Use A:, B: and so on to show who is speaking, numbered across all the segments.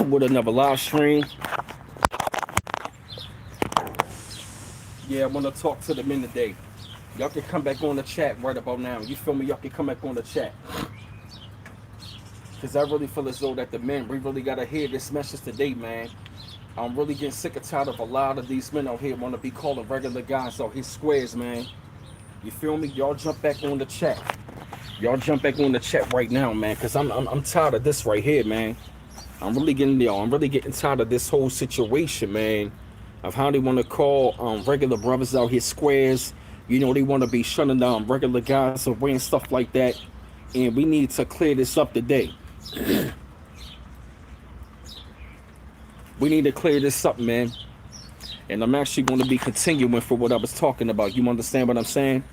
A: with another live stream. Yeah, I want to talk to the men today. Y'all can come back on the chat right about now. You feel me? Y'all can come back on the chat. Because I really feel as though that the men, we really got to hear this message today, man. I'm really getting sick and tired of a lot of these men out here want to be calling regular guys out here squares, man. You feel me? Y'all jump back on the chat. Y'all jump back on the chat right now, man. Because I'm tired of this right here, man. I'm really getting tired of this whole situation, man. Of how they want to call regular brothers out here squares. You know, they want to be shutting down regular guys away and stuff like that. And we need to clear this up today. We need to clear this up, man. And I'm actually going to be continuing for what I was talking about. You understand what I'm saying?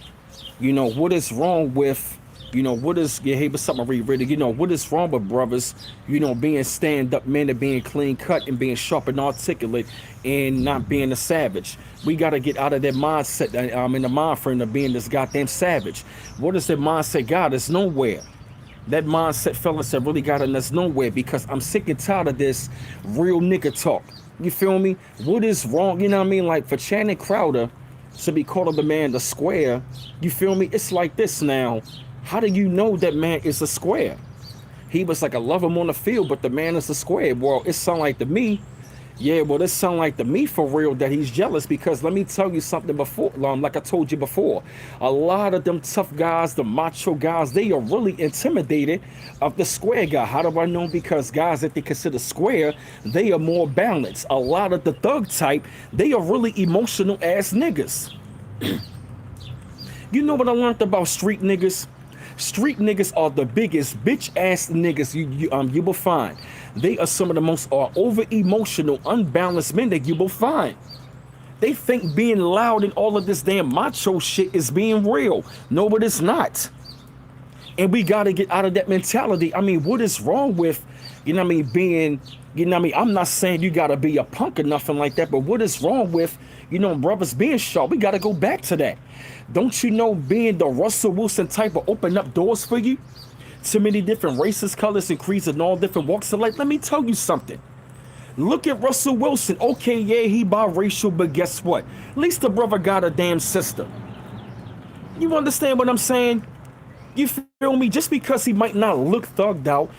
A: You know, what is wrong with, you know, what is, yeah, hey, what's up, Marie Ritter? You know, what is wrong with brothers, you know, being stand-up men and being clean cut and being sharp and articulate and not being a savage? We got to get out of that mindset, in the mind frame of being this goddamn savage. What is that mindset got us nowhere? That mindset, fellas, that really got us nowhere, because I'm sick and tired of this real nigga talk. You feel me? What is wrong? You know what I mean? Like, for Channing Crowder to be called up a man the square, you feel me? It's like this now. How do you know that man is a square? He was like, I love him on the field, but the man is a square. Well, it sound like to me, yeah, well, it sound like to me for real that he's jealous, because let me tell you something before, like I told you before, a lot of them tough guys, the macho guys, they are really intimidated of the square guy. How do I know? Because guys that they consider square, they are more balanced. A lot of the thug type, they are really emotional ass niggas. You know what I learned about street niggas? Street niggas are the biggest bitch ass niggas you will find. They are some of the most over emotional, unbalanced men that you will find. They think being loud and all of this damn macho shit is being real. No, it is not. And we got to get out of that mentality. I mean, what is wrong with, you know what I mean, being, you know what I mean? I'm not saying you got to be a punk or nothing like that, but what is wrong with, you know, brothers being sharp? We got to go back to that. Don't you know being the Russell Wilson type will open up doors for you? So many different races, colors, and creeds, and all different walks of life. Let me tell you something. Look at Russell Wilson. Okay, yeah, he biracial, but guess what? At least the brother got a damn sister. You understand what I'm saying? You feel me? Just because he might not look thugged out,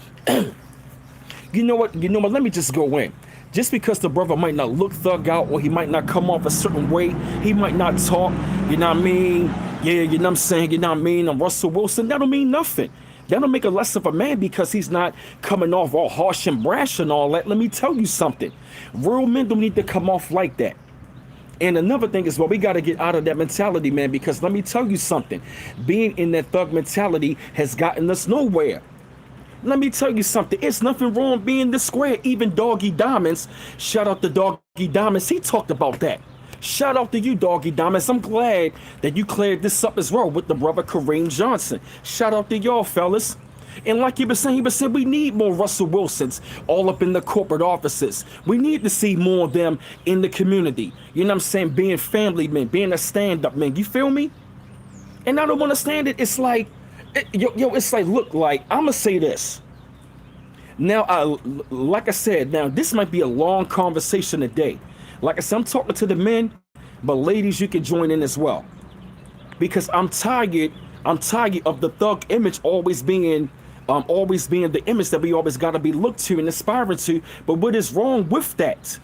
A: you know what? Let me just go in. Just because the brother might not look thug out, or he might not come off a certain way, he might not talk, you know what I mean? Yeah, you know what I'm saying? You know what I mean? I'm Russell Wilson. That don't mean nothing. That don't make a less of a man because he's not coming off all harsh and brash and all that. Let me tell you something. Real men don't need to come off like that. And another thing is, well, we got to get out of that mentality, man, because let me tell you something. Being in that thug mentality has gotten us nowhere. Let me tell you something. It's nothing wrong being the square. Even Doggy Diamonds, shout out to Doggy Diamonds, he talked about that. Shout out to you, Doggy Diamonds. I'm glad that you cleared this up as well with the brother Kareem Johnson. Shout out to y'all, fellas. And like he was saying, we need more Russell Wilsons all up in the corporate offices. We need to see more of them in the community. You know what I'm saying? Being family men, being a stand-up man. You feel me? And I don't understand it. It's like, it's like, look, like, I'm going to say this. Now, like I said, now, this might be a long conversation today. Like I said, I'm talking to the men, but ladies, you can join in as well. Because I'm tired of the thug image always being the image that we always got to be looked to and aspiring to. But what is wrong with that?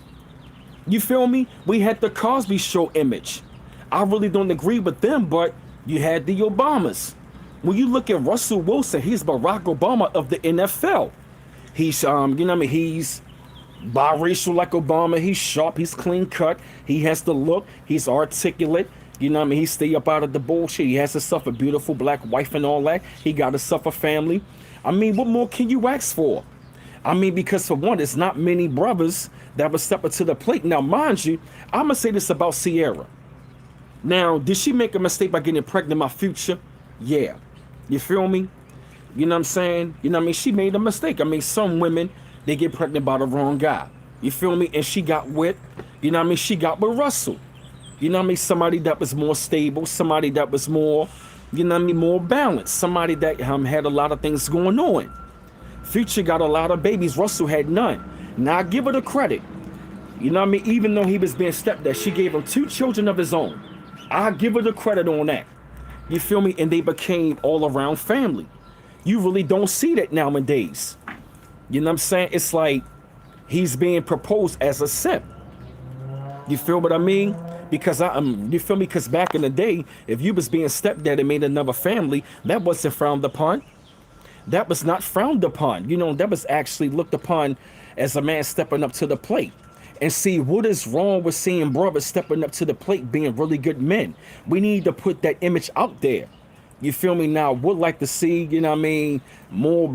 A: You feel me? We had the Cosby Show image. I really don't agree with them, but you had the Obamas. When you look at Russell Wilson, he's Barack Obama of the NFL. He's, you know what I mean? He's biracial like Obama. He's sharp. He's clean cut. He has the look. He's articulate. You know what I mean? He stay up out of the bullshit. He has himself a beautiful black wife and all that. He got himself a family. I mean, what more can you ask for? I mean, because for one, it's not many brothers that will step up to the plate. Now, mind you, I'm going to say this about Ciara. Now, did she make a mistake by getting pregnant my future? Yeah. You feel me? You know what I'm saying? You know what I mean? She made a mistake. I mean, some women, they get pregnant by the wrong guy. You feel me? And she got with, you know what I mean? She got with Russell. You know what I mean? Somebody that was more stable, somebody that was more, you know what I mean, more balanced, somebody that had a lot of things going on. Future got a lot of babies. Russell had none. Now I give her the credit. You know what I mean? Even though he was being stepped at, she gave him 2 children of his own. I give her the credit on that. You feel me? And they became all around family. You really don't see that nowadays. You know what I'm saying? It's like he's being proposed as a simp. You feel what I mean? Because you feel me? Because back in the day, if you was being stepdad and made another family, that wasn't frowned upon. That was not frowned upon. You know, that was actually looked upon as a man stepping up to the plate. And see, what is wrong with seeing brothers stepping up to the plate being really good men? We need to put that image out there. You feel me? Now, would like to see, you know what I mean, more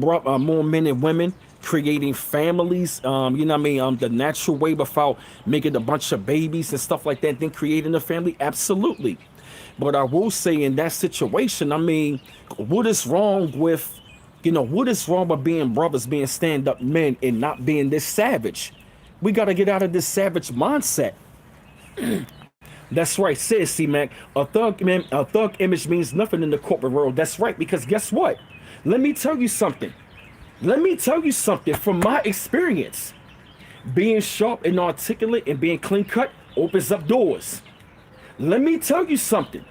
A: men and women creating families, you know what I mean, the natural way without making a bunch of babies and stuff like that, then creating a family? Absolutely. But I will say in that situation, I mean, what is wrong with, what is wrong with being brothers, being stand-up men and not being this savage? We got to get out of this savage mindset. That's right, says C-Mac. A thug image means nothing in the corporate world. That's right, because guess what? Let me tell you something. From my experience. Being sharp and articulate and being clean cut opens up doors. Let me tell you something.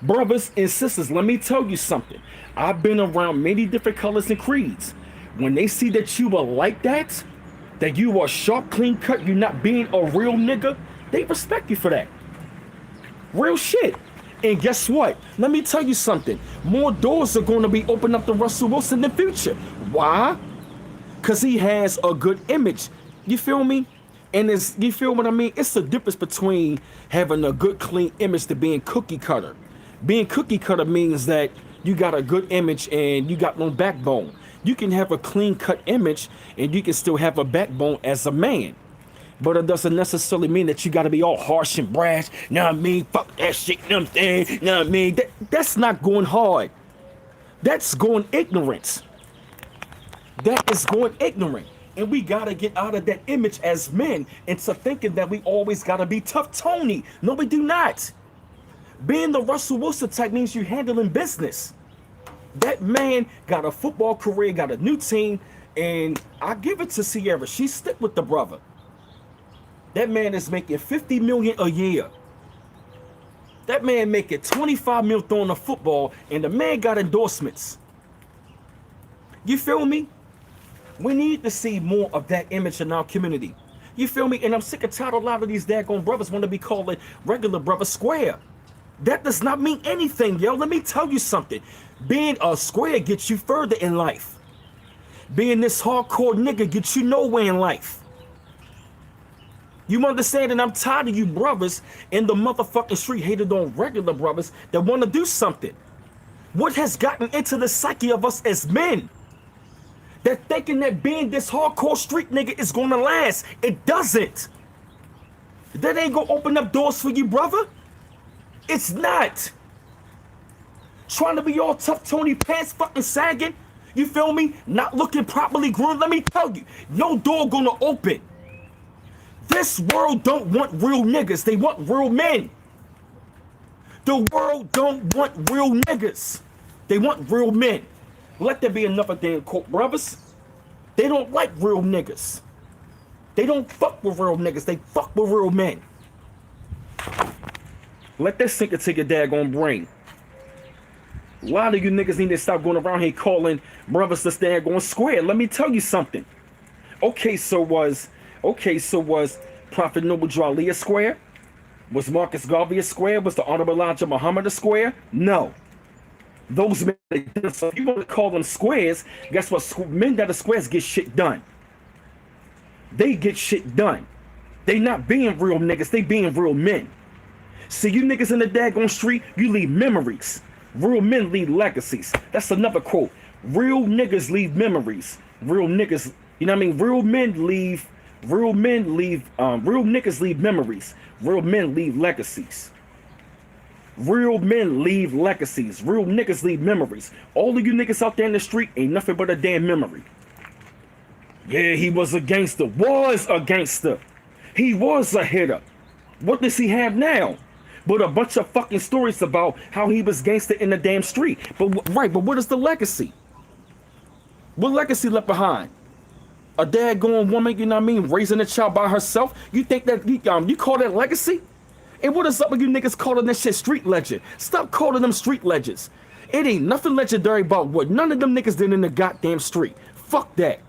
A: Brothers and sisters, let me tell you something. I've been around many different colors and creeds. When they see that you are like that you are sharp, clean cut, you're not being a real nigga, they respect you for that. Real shit. And guess what? Let me tell you something. More doors are going to be opened up to Russell Wilson in the future. Why? Because he has a good image. You feel me? And you feel what I mean? It's the difference between having a good, clean image to being cookie cutter. Being cookie cutter means that you got a good image and you got no backbone. You can have a clean cut image and you can still have a backbone as a man. But it doesn't necessarily mean that you got to be all harsh and brash. Know what I mean? Fuck that shit. You know what I'm saying? You know what I mean? That's not going hard. That's going ignorant. That is going ignorant. And we got to get out of that image as men into thinking that we always got to be tough Tony. No, we do not. Being the Russell Wilson type means you handling business. That man got a football career, got a new team, and I give it to Sierra. She stick with the brother. That man is making $50 million a year. That man making $25 million throwing a football, and the man got endorsements. You feel me? We need to see more of that image in our community. You feel me? And I'm sick and tired of a lot of these daggone brothers want to be called regular brother square. That does not mean anything, yo. Let me tell you something. Being a square gets you further in life. Being this hardcore nigga gets you nowhere in life. You understand? And I'm tired of you brothers in the motherfucking street hated on regular brothers that want to do something. What has gotten into the psyche of us as men? They're thinking that being this hardcore street nigga is gonna last. It doesn't. That ain't gonna open up doors for you, brother. It's not. Trying to be all tough Tony, pants fucking sagging. You feel me? Not looking properly groomed. Let me tell you, no door gonna open. This world don't want real niggas. They want real men. The world don't want real niggas. They want real men. Let there be another damn quote, brothers. They don't like real niggas. They don't fuck with real niggas. They fuck with real men. Let that sink into your daggone brain. A lot of you niggas need to stop going around here calling brothers to stand going square. Let me tell you something. Okay, so was Prophet Noble Drew Ali a square? Was Marcus Garvey a square? Was the Honorable Elijah Muhammad a square? No. Those men, so if you want to call them squares, guess what? Men that are squares get shit done. They get shit done. They not being real niggas, they being real men. See, you niggas in the daggone street, you leave memories. Real men leave legacies. That's another quote. Real niggas leave memories. Real niggas, you know what I mean? Real niggas leave memories. Real men leave legacies. Real men leave legacies. Real niggas leave memories. All of you niggas out there in the street ain't nothing but a damn memory. Yeah, he was a gangster. Was a gangster. He was a hitter. What does he have now? But a bunch of fucking stories about how he was gangster in the damn street. But what is the legacy? What legacy left behind? A daggone woman, you know what I mean, raising a child by herself. You think that you call that legacy? And what is up with you niggas calling that shit street legend? Stop calling them street legends. It ain't nothing legendary about what none of them niggas did in the goddamn street. Fuck that.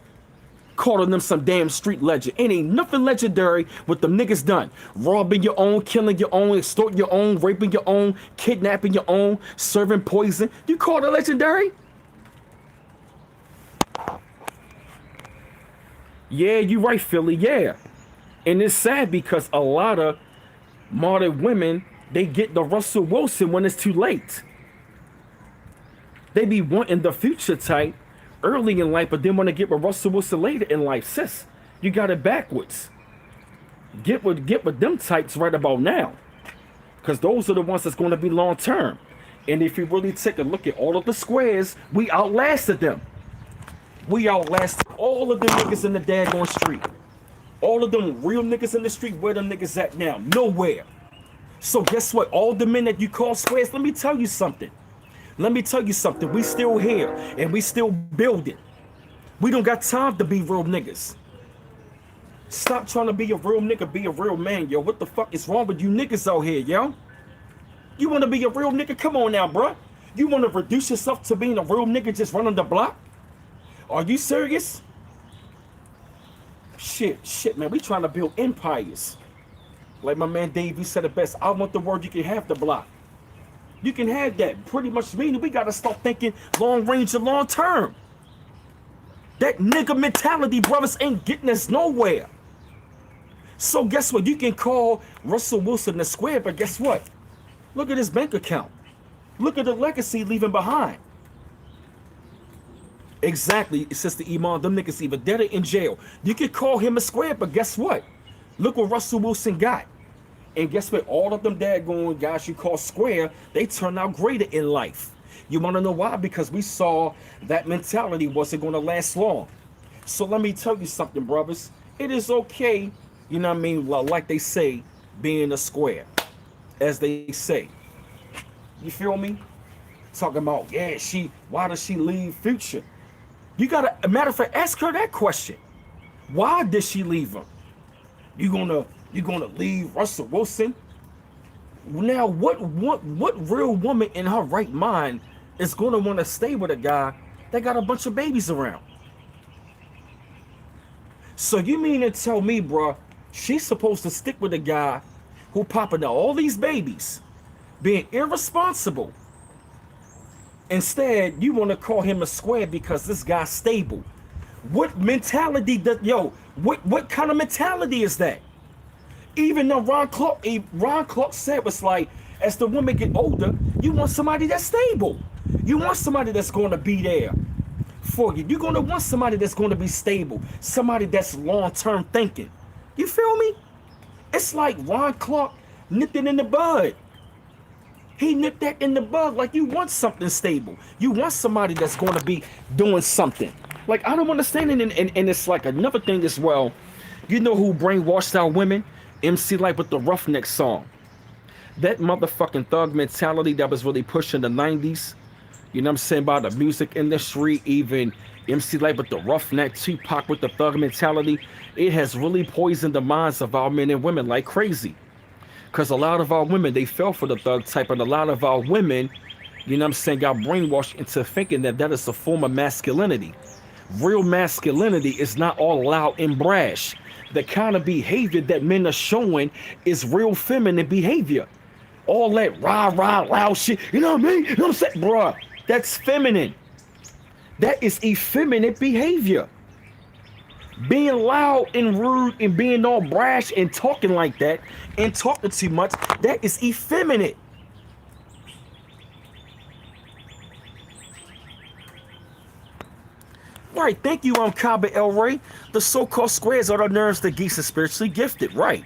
A: Calling them some damn street legend. It ain't nothing legendary what them niggas done. Robbing your own, killing your own, extorting your own, raping your own, kidnapping your own, serving poison. You call it legendary? Yeah, you right, Philly, yeah. And it's sad because a lot of modern women, they get the Russell Wilson when it's too late. They be wanting the future type early in life, but then want to get with Russell Wilson later in life. Sis, you got it backwards. Get with them types right about now. Because those are the ones that's going to be long term. And if you really take a look at all of the squares, we outlasted them. We outlasted all of them niggas in the daggone street. All of them real niggas in the street, where them niggas at now? Nowhere. So guess what? All the men that you call squares, let me tell you something. Let me tell you something. We still here and we still building. We don't got time to be real niggas. Stop trying to be a real nigga, be a real man, yo. What the fuck is wrong with you niggas out here, yo? You want to be a real nigga? Come on now, bruh. You want to reduce yourself to being a real nigga just running the block? Are you serious? Shit, man. We trying to build empires. Like my man Dave, he said it best. I want the word, you can have the block. You can have that. Pretty much meaning we got to start thinking long range and long term. That nigga mentality, brothers, ain't getting us nowhere. So guess what? You can call Russell Wilson the square, but guess what? Look at his bank account. Look at the legacy leaving behind. Exactly, Sister Iman, them niggas either dead or in jail. You can call him a square, but guess what? Look what Russell Wilson got. And guess what? All of them daggone guys you call square, they turn out greater in life. You want to know why? Because we saw that mentality wasn't going to last long. So let me tell you something, brothers. It is okay, you know what I mean, like they say, being a square, as they say. You feel me? Talking about, yeah, why does she leave Future? You gotta, a matter of fact, ask her that question. Why did she leave him? You gonna leave Russell Wilson? Now, what real woman in her right mind is gonna want to stay with a guy that got a bunch of babies around? So you mean to tell me, bruh, she's supposed to stick with a guy who popping out all these babies, being irresponsible? Instead, you want to call him a square because this guy's stable. What mentality what kind of mentality is that? Even though Ron Clark said was like, as the women get older, you want somebody that's stable. You want somebody that's going to be there for you. You're going to want somebody that's going to be stable. Somebody that's long-term thinking. You feel me? It's like Ron Clark nipped it in the bud. He nipped that in the bud. Like, you want something stable. You want somebody that's going to be doing something. Like, I don't understand it. And it's like another thing as well. You know who brainwashed our women? MC Lyte with the Roughneck song. That motherfucking thug mentality that was really pushing the 90s. You know what I'm saying? By the music industry, even MC Lyte with the Roughneck, Tupac with the thug mentality. It has really poisoned the minds of our men and women like crazy. Because a lot of our women, they fell for the thug type, and a lot of our women, you know what I'm saying, got brainwashed into thinking that that is a form of masculinity. Real masculinity is not all loud and brash. The kind of behavior that men are showing is real feminine behavior. All that rah, loud shit, you know what I mean? You know what I'm saying? Bruh, that's feminine. That is effeminate behavior. Being loud and rude and being all brash and talking like that and talking too much, that is effeminate. Right, thank you, Kaba El Rey. The so-called squares are the nerves that geese are spiritually gifted, right?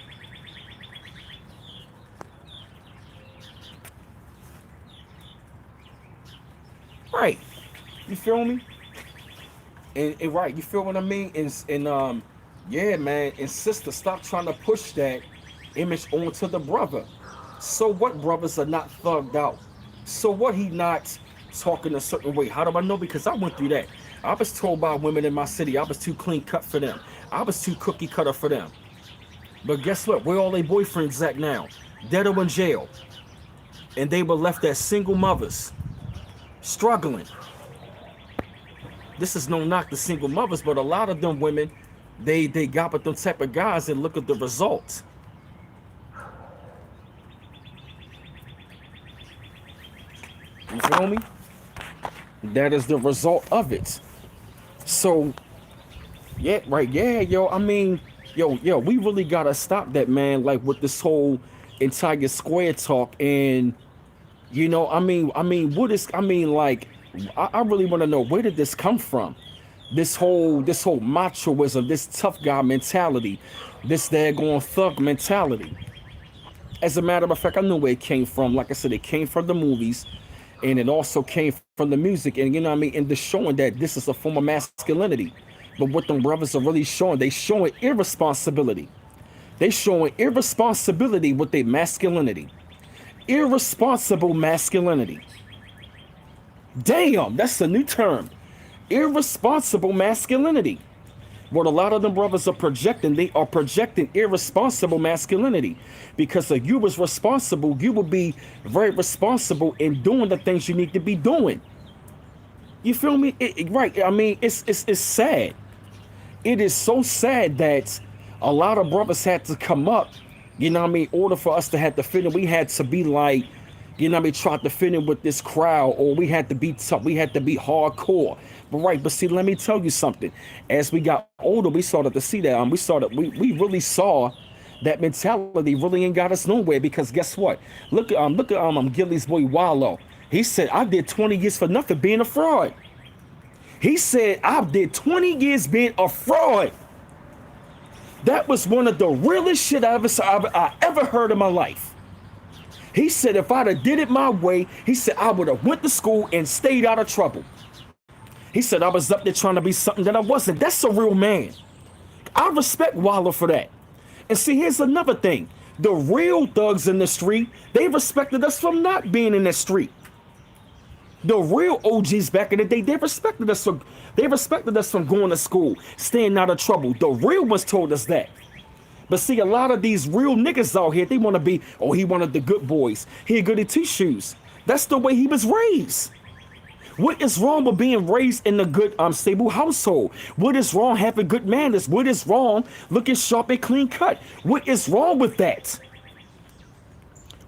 A: Right, you feel me? And right, you feel what I mean? And yeah, man, and sister, stop trying to push that image onto the brother. So what brothers are not thugged out? So what he not talking a certain way? How do I know? Because I went through that. I was told by women in my city I was too clean cut for them. I was too cookie cutter for them. But guess what? Where all their boyfriends at now? Dead or in jail. And they were left as single mothers, struggling. This is no knock to single mothers, but a lot of them women, they got with them type of guys and look at the results. You feel me? That is the result of it. So, yeah, right, yeah, yo, I mean, yo, we really gotta stop that, man, like with this whole entire square talk. And like, I really want to know, where did this come from? This whole machoism, this tough guy mentality, this daggone thug mentality. As a matter of fact, I know where it came from. Like I said, it came from the movies, and it also came from the music. And and the showing that this is a form of masculinity. But what them brothers are really showing, they showing irresponsibility. They showing irresponsibility with their masculinity. Irresponsible masculinity. Damn, that's a new term. Irresponsible masculinity. What a lot of them brothers are projecting, they are projecting irresponsible masculinity. Because if you was responsible, you would be very responsible in doing the things you need to be doing. You feel me? Right. I mean, it's sad. It is so sad that a lot of brothers had to come up, in order for us to have to fit in. We had to be like, try to fit in with this crowd, or we had to be tough, we had to be hardcore. But see, let me tell you something. As we got older, we started to see that. We really saw that mentality really ain't got us nowhere. Because guess what? Look at Gilly's boy Wallow. He said, I did 20 years for nothing being a fraud. He said, I did 20 years being a fraud. That was one of the realest shit I ever heard in my life. He said, if I'd have did it my way, he said, I would have went to school and stayed out of trouble. He said, I was up there trying to be something that I wasn't. That's a real man. I respect Wallow for that. And see, here's another thing. The real thugs in the street, they respected us from not being in the street. The real OGs back in the day, they respected us from going to school, staying out of trouble. The real ones told us that. But see, a lot of these real niggas out here, they want to be, oh, he one of the good boys. He a goody two-shoes. That's the way he was raised. What is wrong with being raised in a good, stable household? What is wrong having good manners? What is wrong looking sharp and clean cut? What is wrong with that?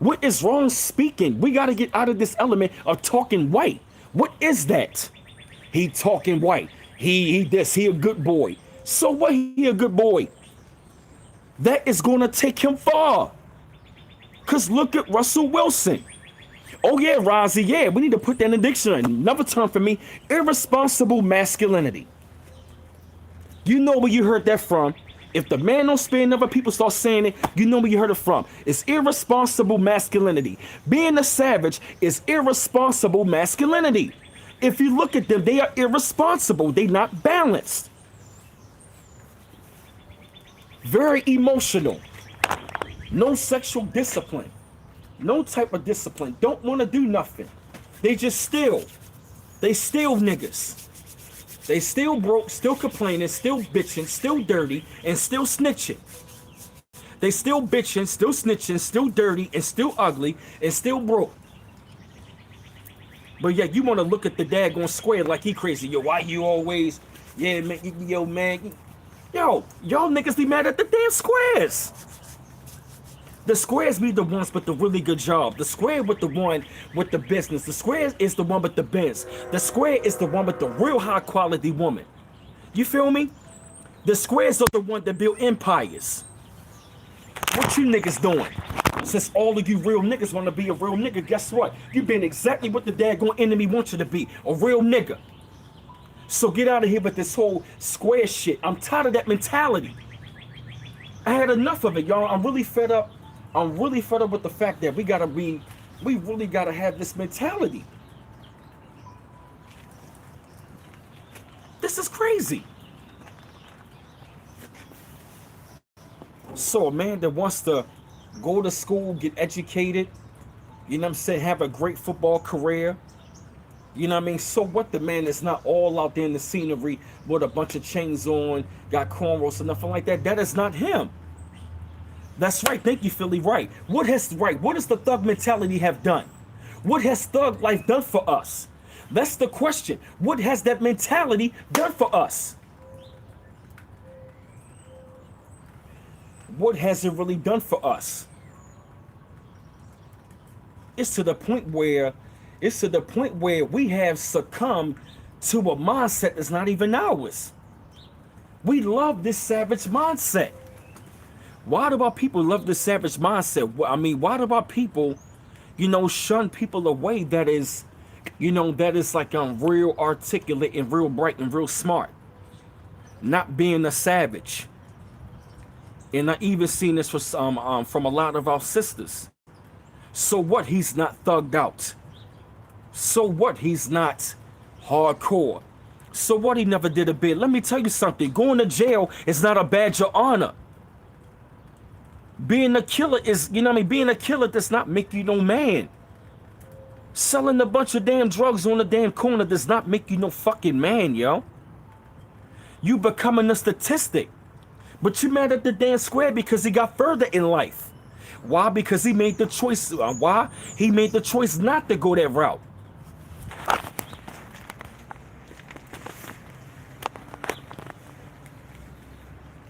A: What is wrong speaking? We got to get out of this element of talking white. What is that? He talking white. He a good boy. So what? He a good boy. That is going to take him far. Because look at Russell Wilson. Oh yeah, Rozzy, yeah, we need to put that in the dictionary. Another term for me, irresponsible masculinity. You know where you heard that from. If the man don't spare enough people start saying it, you know where you heard it from. It's irresponsible masculinity. Being a savage is irresponsible masculinity. If you look at them, they are irresponsible. They're not balanced. Very emotional. No sexual discipline. No type of discipline. Don't want to do nothing. They just steal. They steal niggas. They still broke, still complaining, still bitching, still dirty, and still snitching. They still bitching, still snitching, still dirty, and still ugly, and still broke. But yeah, you want to look at the daggone square like he crazy. Yo, why you always, yeah, man, yo, y'all niggas be mad at the damn squares. The squares be the ones with the really good job. The square with the one with the business. The square is the one with the Benz. The square is the one with the real high quality woman. You feel me? The squares are the one that build empires. What you niggas doing? Since all of you real niggas want to be a real nigga, guess what? You been exactly what the daggone enemy wants you to be. A real nigga. So get out of here with this whole square shit. I'm tired of that mentality. I had enough of it, y'all. I'm really fed up. I'm really fed up with the fact that we really gotta have this mentality. This is crazy. So a man that wants to go to school, get educated, you know what I'm saying, have a great football career, You know what I mean? So what, the man is not all out there in the scenery with a bunch of chains on, got cornrows or nothing like that. That is not him. That's right. Thank you, Philly. Right. What does the thug mentality have done? What has thug life done for us? That's the question. What has that mentality done for us? What has it really done for us? It's to the point where we have succumbed to a mindset that's not even ours. We love this savage mindset. Why do our people love this savage mindset? I mean, why do our people, shun people away that is, that is like real articulate and real bright and real smart, not being a savage? And I even seen this from a lot of our sisters. So what? He's not thugged out. So what? He's not hardcore. So what? He never did a bid. Let me tell you something. Going to jail is not a badge of honor. Being a killer is, being a killer does not make you no man. Selling a bunch of damn drugs on the damn corner does not make you no fucking man, yo. You becoming a statistic. But you mad at the damn square because he got further in life. Why? Because he made the choice. Why? He made the choice not to go that route.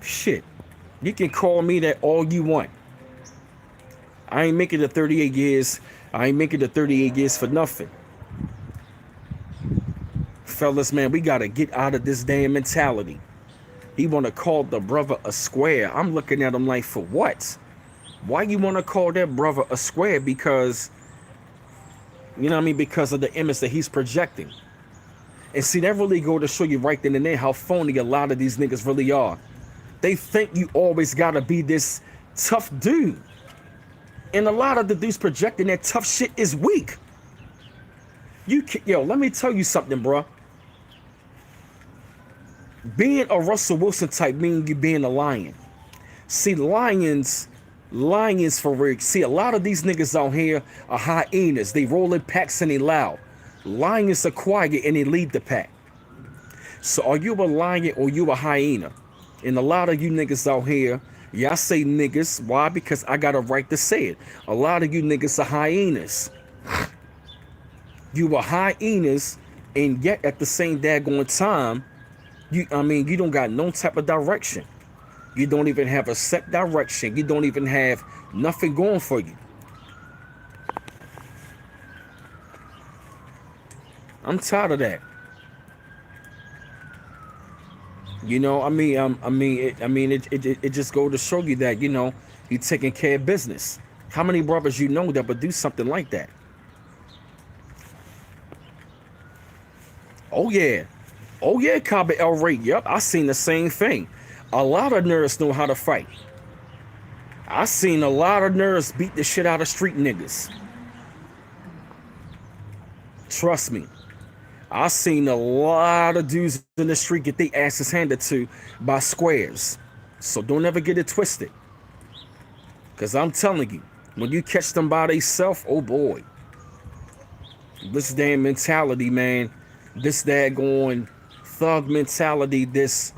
A: Shit. You can call me that all you want. I ain't making the 38 years. I ain't making the 38 years for nothing. Fellas, man, we got to get out of this damn mentality. He want to call the brother a square. I'm looking at him like, for what? Why you want to call that brother a square? Because, because of the image that he's projecting. And see, that really go to show you right then and there how phony a lot of these niggas really are. They think you always got to be this tough dude. And a lot of the dudes projecting that tough shit is weak. Let me tell you something, bro. Being a Russell Wilson type means you being a lion. See, lions for real. See, a lot of these niggas out here are hyenas. They roll in packs and they loud. Lions are quiet and they lead the pack. So are you a lion or you a hyena? And a lot of you niggas out here, I say niggas. Why? Because I got a right to say it. A lot of you niggas are hyenas. You are hyenas, and yet at the same daggone time, you don't got no type of direction. You don't even have a set direction. You don't even have nothing going for you. I'm tired of that. It just go to show you that, you taking care of business. How many brothers you know that would do something like that? Oh yeah, Cabo El Rey. Yep, I seen the same thing. A lot of nerds know how to fight. I seen a lot of nerds beat the shit out of street niggas. Trust me. I seen a lot of dudes in the street get their asses handed to by squares. So don't ever get it twisted. Because I'm telling you, when you catch them by themselves, oh boy. This damn mentality, man. This daggone thug mentality, this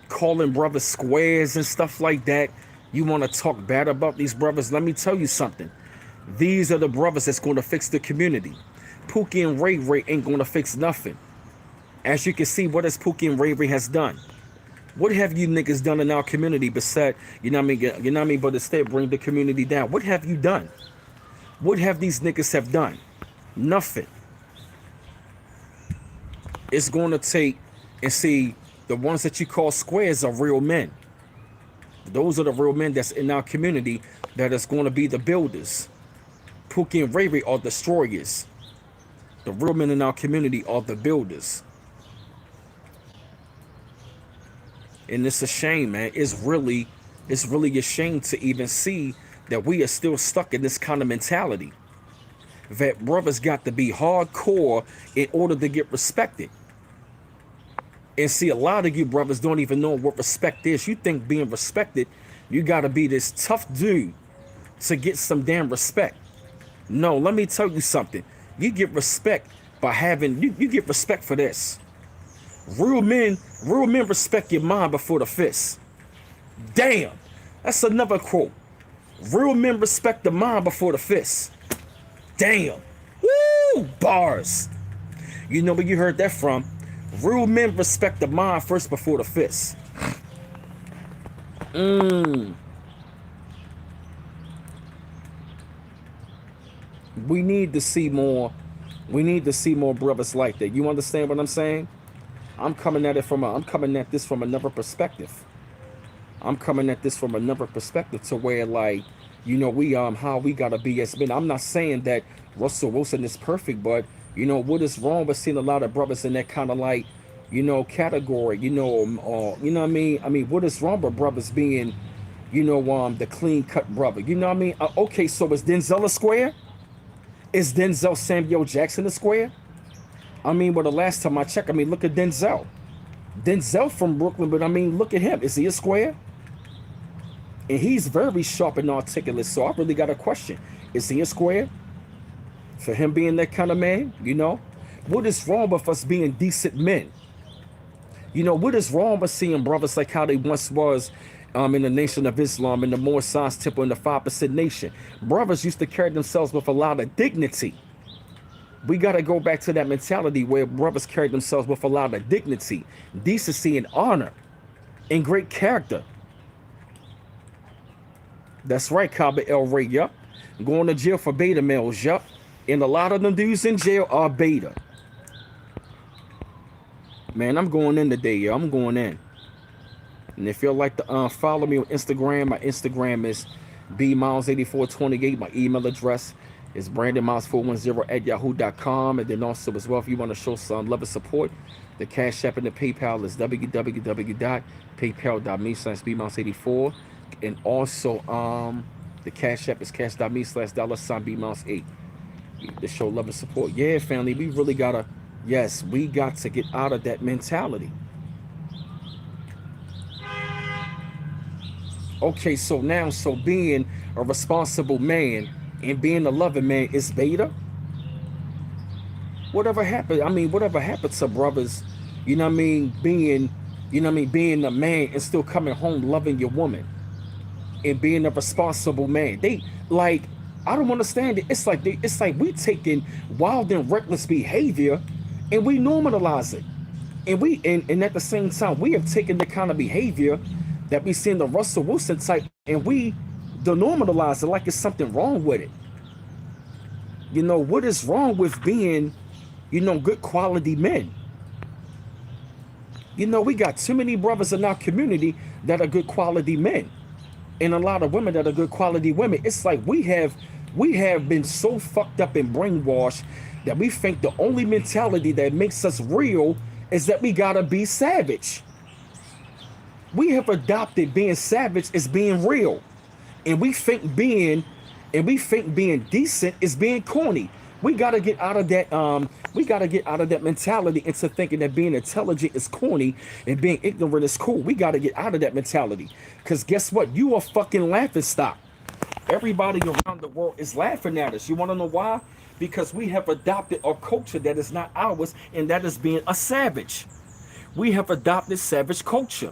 A: calling brothers squares and stuff like that. You want to talk bad about these brothers? Let me tell you something. These are the brothers that's going to fix the community. Pookie and Ray Ray ain't going to fix nothing. As you can see, what has Pookie and Ray Ray has done? What have you niggas done in our community besides, but instead bring the community down? What have you done? What have these niggas have done? Nothing. It's going to take, and see, the ones that you call squares are real men. Those are the real men that's in our community that is going to be the builders. Pookie and Ray Ray are destroyers. The real men in our community are the builders. And it's a shame, man. It's really a shame to even see that we are still stuck in this kind of mentality. That brothers got to be hardcore in order to get respected. And see, a lot of you brothers don't even know what respect is. You think being respected, you got to be this tough dude to get some damn respect. No, let me tell you something. You get respect by having you get respect for this. Real men respect your mind before the fist. Damn. That's another quote. Real men respect the mind before the fist. Damn. Woo! Bars. You know where you heard that from? Real men respect the mind first before the fist. We need to see more. We need to see more brothers like that. You understand what I'm saying? I'm coming at this from another perspective. I'm coming at this from another perspective to where, like, we how we gotta be as men. I'm not saying that Russell Wilson is perfect, but what is wrong with seeing a lot of brothers in that kind of, like, category, what I mean? I mean, what is wrong with brothers being, the clean cut brother? You know what I mean? Okay, so is Denzel a square? Is Denzel Samuel Jackson a square? I mean, well, the last time I checked, I mean, look at Denzel. Denzel from Brooklyn, but I mean, look at him. Is he a square? And he's very sharp and articulate, so I really got a question. Is he a square? For him being that kind of man, What is wrong with us being decent men? What is wrong with seeing brothers like how they once was in the Nation of Islam, in the Moorish Temple, in the 5% Nation? Brothers used to carry themselves with a lot of dignity. We got to go back to that mentality where brothers carry themselves with a lot of dignity, decency, and honor, and great character. That's right, Kaba El Ray, yup. Going to jail for beta males, yup. And a lot of them dudes in jail are beta. Man, I'm going in today, yo. I'm going in. And if you'd like to follow me on Instagram, my Instagram is bmiles8428. My email address is brandonmiles410@yahoo.com. And then also as well, if you want to show some love and support, the Cash App and the PayPal is www.paypal.me/bmiles84. And also the Cash App is cash.me/$bmiles8. To show love and support. Yeah, family, we really gotta, yes, we got to get out of that mentality. Okay, so now, being a responsible man and being a loving man is beta? Whatever happened to brothers, being, being a man and still coming home loving your woman and being a responsible man. They, like, I don't understand it. It's like we taking wild and reckless behavior and we normalize it. And at the same time, we have taken the kind of behavior that we see in the Russell Wilson type and we denormalize it like it's something wrong with it. What is wrong with being, good quality men? We got too many brothers in our community that are good quality men. And a lot of women that are good quality women. It's like we have been so fucked up and brainwashed that we think the only mentality that makes us real is that we gotta be savage. We have adopted being savage as being real. And we think being decent is being corny. We gotta get out of that mentality into thinking that being intelligent is corny and being ignorant is cool. We gotta get out of that mentality. Cause guess what? You are fucking laughing stock. Everybody around the world is laughing at us. You wanna know why? Because we have adopted a culture that is not ours, and that is being a savage. We have adopted savage culture.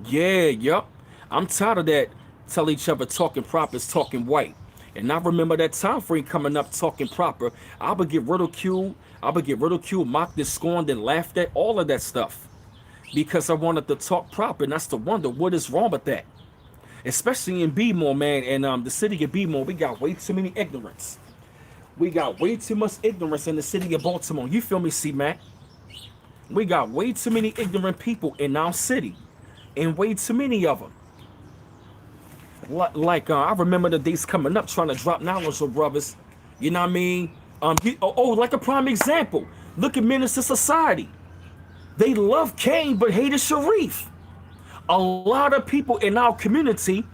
A: Yeah, yup. I'm tired of that. Tell each other talking proper is talking white. And I remember that time frame coming up talking proper. I would get ridiculed, mocked and scorned and laughed at, all of that stuff. Because I wanted to talk proper, and that's the wonder, what is wrong with that? Especially in B-More, man, and the city of B-More, we got way too many ignorance. We got way too much ignorance in the city of Baltimore. You feel me, C-Mac? We got way too many ignorant people in our city. And way too many of them. Like I remember the days coming up trying to drop knowledge on brothers. You know what I mean? Like a prime example. Look at Minister Society. They love Kane but hated Sharif. A lot of people in our community,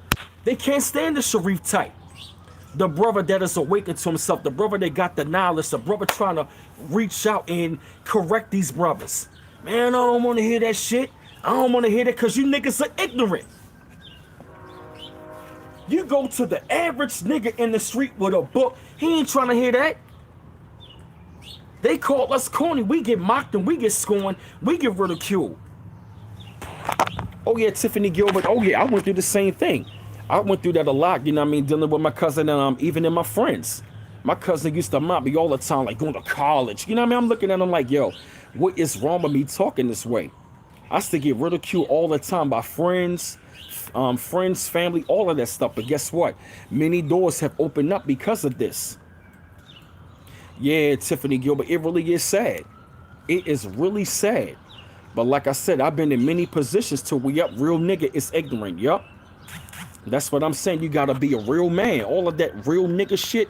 A: they can't stand the Sharif type. The brother that is awakened to himself, the brother that got the knowledge, the brother trying to reach out and correct these brothers. Man, I don't want to hear that shit. I don't want to hear that because you niggas are ignorant. You go to the average nigga in the street with a book, he ain't trying to hear that. They call us corny. We get mocked and we get scorned. We get ridiculed. Oh yeah, Tiffany Gilbert. Oh yeah, I went through the same thing. I went through that a lot, you know what I mean, dealing with my cousin and even in my friends. My cousin used to mock me all the time, like going to college. You know what I mean? I'm looking at him like, yo, what is wrong with me talking this way? I used to get ridiculed all the time by friends, friends, family, all of that stuff. But guess what? Many doors have opened up because of this. Yeah, Tiffany Gilbert, it really is sad. It is really sad. But like I said, I've been in many positions to where, yep, real nigga is ignorant. Yup. That's what I'm saying. You gotta be a real man. All of that real nigga shit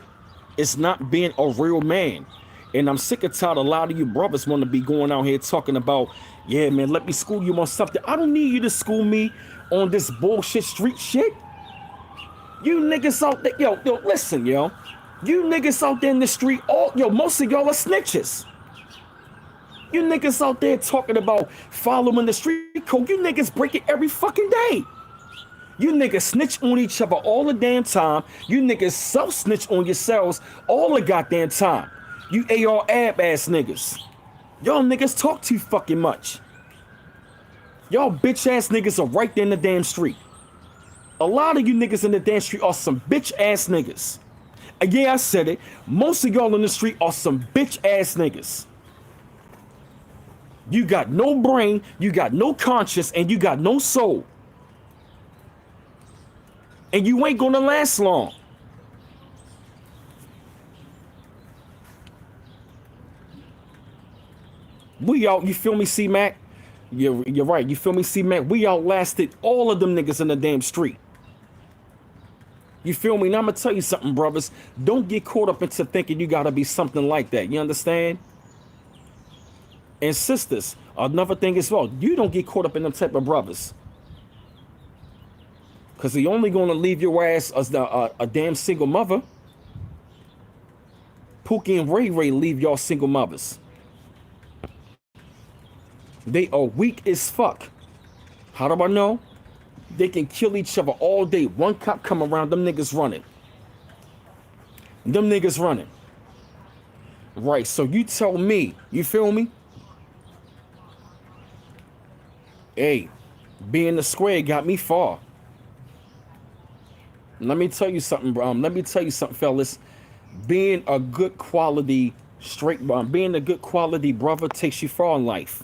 A: is not being a real man. And I'm sick and tired. A lot of you brothers want to be going out here talking about, yeah, man, let me school you on something. I don't need you to school me on this bullshit street shit. You niggas out there, yo, listen, yo. You niggas out there in the street, most of y'all are snitches. You niggas out there talking about following the street code. You niggas break it every fucking day. You niggas snitch on each other all the damn time. You niggas self-snitch on yourselves all the goddamn time. You AR ab ass niggas. Y'all niggas talk too fucking much. Y'all bitch ass niggas are right there in the damn street. A lot of you niggas in the damn street are some bitch ass niggas. Yeah, I said it. Most of y'all in the street are some bitch ass niggas. You got no brain, you got no conscience, and you got no soul. And you ain't gonna last long. We out, you feel me, C-Mac? You're right, you feel me, C-Mac? We outlasted all of them niggas in the damn street. You feel me? Now I'm gonna tell you something, brothers. Don't get caught up into thinking you gotta be something like that. You understand? And sisters, another thing as well, you don't get caught up in them type of brothers. Because he only gonna leave your ass as a damn single mother. Pookie and Ray Ray leave y'all single mothers. They are weak as fuck. How do I know? They can kill each other all day. One cop come around, them niggas running. Them niggas running. Right, so you tell me, you feel me? Hey, being the square got me far. Let me tell you something, bro. Let me tell you something, fellas. Being a good quality being a good quality brother takes you far in life.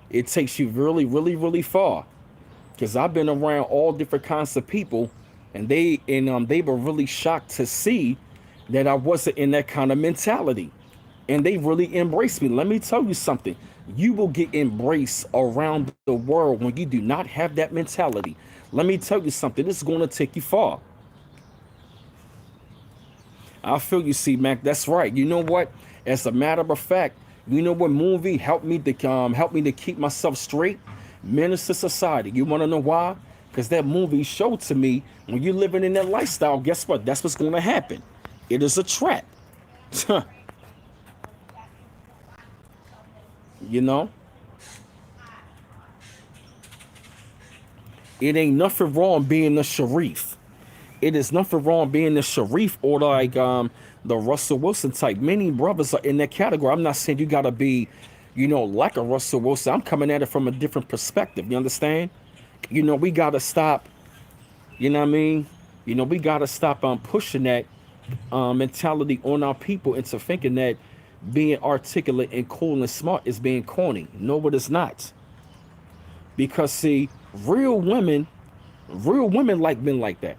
A: It takes you really, really, really far. Because I've been around all different kinds of people, and they were really shocked to see that I wasn't in that kind of mentality. And they really embraced me. Let me tell you something. You will get embraced around the world when you do not have that mentality. Let me tell you something. This is going to take you far. I feel you, C-Mac. That's right. You know what? As a matter of fact, you know what movie helped me to keep myself straight? Menace to Society. You want to know why? Because that movie showed to me when you're living in that lifestyle, guess what? That's what's going to happen. It is a trap. You know? It ain't nothing wrong being a Sharif. It is nothing wrong being a Sharif or like the Russell Wilson type. Many brothers are in that category. I'm not saying you gotta be, like a Russell Wilson. I'm coming at it from a different perspective. You understand? We gotta stop. You know what I mean? We gotta stop pushing that mentality on our people into thinking that being articulate and cool and smart is being corny. No, it is not. Because see, real women like men like that.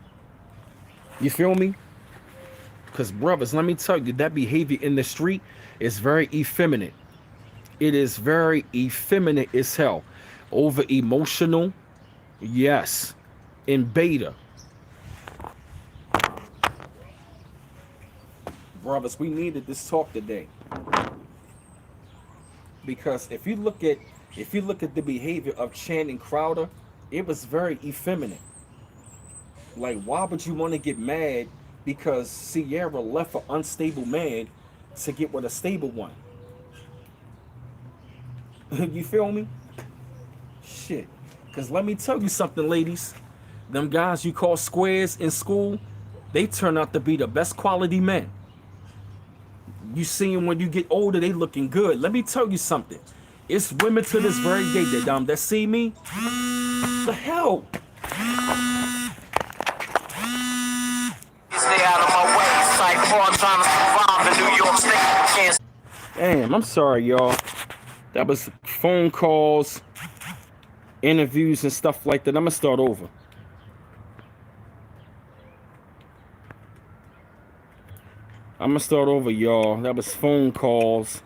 A: You feel me? Because brothers, let me tell you, that behavior in the street is very effeminate. It is very effeminate as hell. Over emotional, yes. In beta. Brothers, we needed this talk today. Because if you look at the behavior of Channing Crowder, it was very effeminate. Like, why would you want to get mad because Sierra left an unstable man to get with a stable one? You feel me? Shit. Because let me tell you something, ladies. Them guys you call squares in school, they turn out to be the best quality men. You see them when you get older, they looking good. Let me tell you something. It's women to this very day that see me. The hell? Stay out of my way. It's like hard trying to survive in New York State. Damn, I'm sorry, y'all. That was phone calls, interviews, and stuff like that. I'm gonna start over. Y'all. That was phone calls,